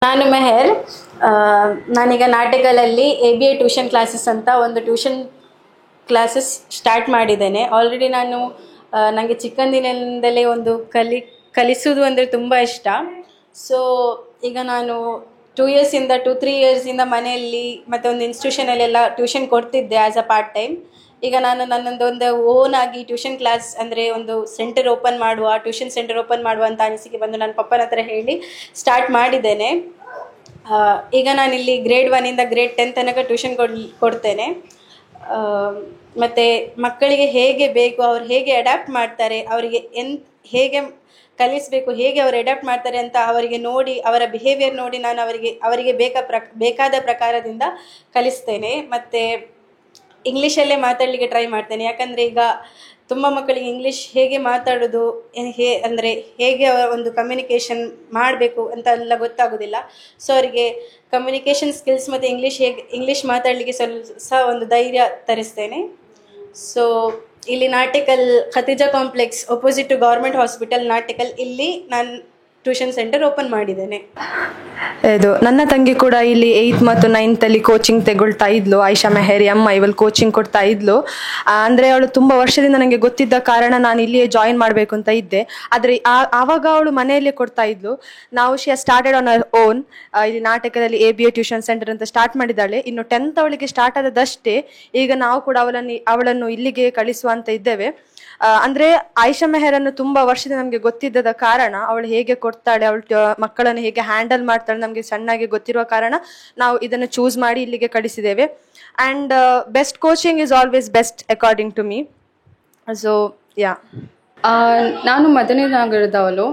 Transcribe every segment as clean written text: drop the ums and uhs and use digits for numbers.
ನಾನು ಮೆಹರ್. ನಾನೀಗ ನಾಟಕಲಲ್ಲಿ ABA tuition classes ಅಂತ ಒಂದು ಟ್ಯೂಷನ್ ಕ್ಲಾಸಸ್ ಸ್ಟಾರ್ಟ್ ಮಾಡಿದ್ದೇನೆ. ಆಲ್ರೆಡಿ ನಾನು ನನಗೆ ಚಿಕ್ಕಂದಿನಿಂದಲೇ ಒಂದು ಕಲಿಸೋದು ಅಂದರೆ ತುಂಬ ಇಷ್ಟ. ಸೊ ಈಗ ನಾನು 2-3 ಇಯರ್ಸಿಂದ ಮನೆಯಲ್ಲಿ ಮತ್ತು ಒಂದು ಇನ್ಸ್ಟಿಟ್ಯೂಷನಲ್ಲೆಲ್ಲ ಟ್ಯೂಷನ್ ಕೊಡ್ತಿದ್ದೆ ಆ್ಯಸ್ ಅ ಪಾರ್ಟ್ ಟೈಮ್. ಈಗ ನಾನು ನನ್ನದೊಂದು ಓನ್ ಆಗಿ ಟ್ಯೂಷನ್ ಕ್ಲಾಸ್ ಅಂದರೆ ಒಂದು ಟ್ಯೂಷನ್ ಸೆಂಟರ್ ಓಪನ್ ಮಾಡುವ ಅಂತ ಅನಿಸಿಕೆ ಬಂದು ನನ್ನ ಪಪ್ಪನ ಹತ್ರ ಹೇಳಿ ಸ್ಟಾರ್ಟ್ ಮಾಡಿದ್ದೇನೆ. ಈಗ ನಾನಿಲ್ಲಿ ಗ್ರೇಡ್ 1ಇಂದ ಗ್ರೇಡ್ 10 ತನಕ ಟ್ಯೂಷನ್ ಕೊಡ್ತೇನೆ. ಮತ್ತು ಮಕ್ಕಳಿಗೆ ಹೇಗೆ ಬೇಕು, ಅವ್ರು ಹೇಗೆ ಅಡ್ಯಾಪ್ಟ್ ಮಾಡ್ತಾರೆ, ಅವರಿಗೆ ಹೇಗೆ ಕಲಿಸಬೇಕು, ಹೇಗೆ ಅವರು ಅಡ್ಯಾಪ್ಟ್ ಮಾಡ್ತಾರೆ ಅಂತ ಅವರಿಗೆ ನೋಡಿ, ಅವರ ಬಿಹೇವಿಯರ್ ನೋಡಿ ನಾನು ಅವರಿಗೆ ಬೇಕಾದ ಪ್ರಕಾರದಿಂದ ಕಲಿಸ್ತೇನೆ. ಮತ್ತು ಇಂಗ್ಲೀಷಲ್ಲೇ ಮಾತಾಡಲಿಕ್ಕೆ ಟ್ರೈ ಮಾಡ್ತೇನೆ. ಯಾಕಂದರೆ ಈಗ ತುಂಬ ಮಕ್ಕಳಿಗೆ ಇಂಗ್ಲೀಷ್ ಹೇಗೆ ಮಾತಾಡೋದು, ಅಂದರೆ ಹೇಗೆ ಒಂದು ಕಮ್ಯುನಿಕೇಷನ್ ಮಾಡಬೇಕು ಅಂತ ಎಲ್ಲ ಗೊತ್ತಾಗೋದಿಲ್ಲ. ಸೊ ಅವರಿಗೆ ಕಮ್ಯುನಿಕೇಷನ್ ಸ್ಕಿಲ್ಸ್ ಮತ್ತು ಇಂಗ್ಲೀಷ್ ಮಾತಾಡಲಿಕ್ಕೆ ಸಹ ಒಂದು ಧೈರ್ಯ ತರಿಸ್ತೇನೆ. ಸೊ ಇಲ್ಲಿ Natekal Khatija complex opposite to government hospital Natekal, ಇಲ್ಲಿ ನಾನು ಟ್ಯೂಷನ್ ಸೆಂಟರ್ ಓಪನ್ ಮಾಡಿದ್ದೇನೆ. ಇದು ನನ್ನ ತಂಗಿ ಕೂಡ ಇಲ್ಲಿ 8th ಮತ್ತು 9th ಅಲ್ಲಿ ಕೋಚಿಂಗ್ ತಗೊಳ್ತಾ ಇದ್ಲು. ಆಯಿಷಾ ಮೆಹರ್ ಇವಳು ಕೋಚಿಂಗ್ ಕೊಡ್ತಾ ಇದ್ಲು. ಅಂದರೆ ಅವಳು ತುಂಬ ವರ್ಷದಿಂದ ನನಗೆ ಗೊತ್ತಿದ್ದ ಕಾರಣ ನಾನು ಇಲ್ಲಿಯೇ ಜಾಯಿನ್ ಮಾಡಬೇಕು ಅಂತ ಇದ್ದೆ. ಆದರೆ ಆವಾಗ ಅವಳು ಮನೆಯಲ್ಲೇ ಕೊಡ್ತಾ ಇದ್ಲು. She has started on our own. ಇಲ್ಲಿ ನಾಟಕದಲ್ಲಿ ABA ಟ್ಯೂಷನ್ ಸೆಂಟರ್ ಅಂತ ಸ್ಟಾರ್ಟ್ ಮಾಡಿದ್ದಾಳೆ. ಇನ್ನು 10th ಅವಳಿಗೆ ಸ್ಟಾರ್ಟ್ ಆದದಷ್ಟೇ. ಈಗ ನಾವು ಕೂಡ ಅವಳನ್ನು ಇಲ್ಲಿಗೆ ಕಳಿಸುವಂತ ಇದ್ದೇವೆ. ಅಂದ್ರೆ ಆಯಿಷಾ ಮೆಹರನ್ನು ತುಂಬಾ ವರ್ಷದ ನಮ್ಗೆ ಗೊತ್ತಿದ್ದದ ಕಾರಣ, ಅವಳು ಹೇಗೆ ಕೊಡ್ತಾಳೆ, ಅವಳು ಮಕ್ಕಳನ್ನು ಹೇಗೆ ಹ್ಯಾಂಡಲ್ ಮಾಡ್ತಾಳೆ ನಮ್ಗೆ ಚೆನ್ನಾಗಿ ಗೊತ್ತಿರುವ ಕಾರಣ ನಾವು ಇದನ್ನು ಚೂಸ್ ಮಾಡಿ ಇಲ್ಲಿಗೆ ಕಳಿಸಿದ್ದೇವೆ. And best coaching is always best according to me. So yeah, ನಾನು ಮದನಿ ನಗರದವಳು.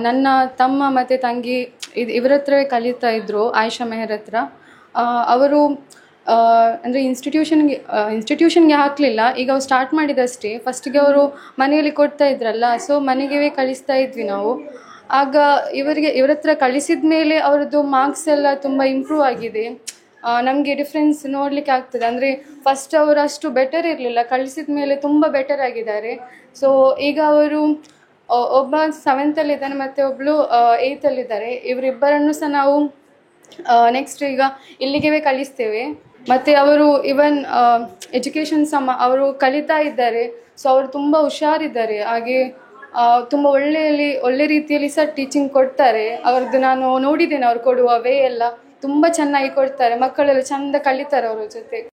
ನನ್ನ ತಮ್ಮ ಮತ್ತು ತಂಗಿ ಇವರ ಹತ್ರವೇ ಕಲಿತಾ ಇದ್ದರು, ಆಯಿಷಾ ಮೆಹರ್ ಹತ್ರ. ಅವರು ಅಂದರೆ ಇನ್ಸ್ಟಿಟ್ಯೂಷನ್ಗೆ ಹಾಕಲಿಲ್ಲ, ಈಗ ಅವ್ರು ಸ್ಟಾರ್ಟ್ ಮಾಡಿದಷ್ಟೇ. ಫಸ್ಟಿಗೆ ಅವರು ಮನೆಯಲ್ಲಿ ಕೊಡ್ತಾ ಇದ್ರಲ್ಲ, ಸೊ ಮನೆಗೆ ಕಳಿಸ್ತಾ ಇದ್ವಿ ನಾವು. ಆಗ ಇವರ ಹತ್ರ ಕಳಿಸಿದ ಮೇಲೆ ಅವರದ್ದು ಮಾರ್ಕ್ಸ್ ಎಲ್ಲ ತುಂಬ ಇಂಪ್ರೂವ್ ಆಗಿದೆ. ನಮಗೆ ಡಿಫ್ರೆನ್ಸ್ ನೋಡಲಿಕ್ಕೆ ಆಗ್ತದೆ. ಅಂದರೆ ಫಸ್ಟ್ ಅವರು ಅಷ್ಟು ಬೆಟರ್ ಇರಲಿಲ್ಲ, ಕಳಿಸಿದ ಮೇಲೆ ತುಂಬ ಬೆಟರ್ ಆಗಿದ್ದಾರೆ. ಸೊ ಈಗ ಅವರು ಒಬ್ಬ 7th ಇದ್ದಾನೆ ಮತ್ತು ಒಬ್ಬಳು 8th ಇದ್ದಾರೆ. ಇವರಿಬ್ಬರನ್ನು ಸಹ ನಾವು ನೆಕ್ಸ್ಟ್ ಈಗ ಇಲ್ಲಿಗೆ ಕಳಿಸ್ತೇವೆ. ಮತ್ತು ಅವರು ಇವನ್ ಎಜುಕೇಷನ್ ಸಹ ಅವರು ಕಲಿತಾ ಇದ್ದಾರೆ. ಸೊ ಅವರು ತುಂಬ ಹುಷಾರಿದ್ದಾರೆ. ಹಾಗೆ ತುಂಬ ಒಳ್ಳೆ ರೀತಿಯಲ್ಲಿ ಸಹ ಟೀಚಿಂಗ್ ಕೊಡ್ತಾರೆ. ಅವ್ರದ್ದು ನಾನು ನೋಡಿದ್ದೇನೆ, ಅವ್ರು ಕೊಡುವ ವೇ ಎಲ್ಲ ತುಂಬ ಚೆನ್ನಾಗಿ ಕೊಡ್ತಾರೆ. ಮಕ್ಕಳೆಲ್ಲ ಚೆಂದ ಕಲಿತಾರೆ ಅವರ ಜೊತೆ.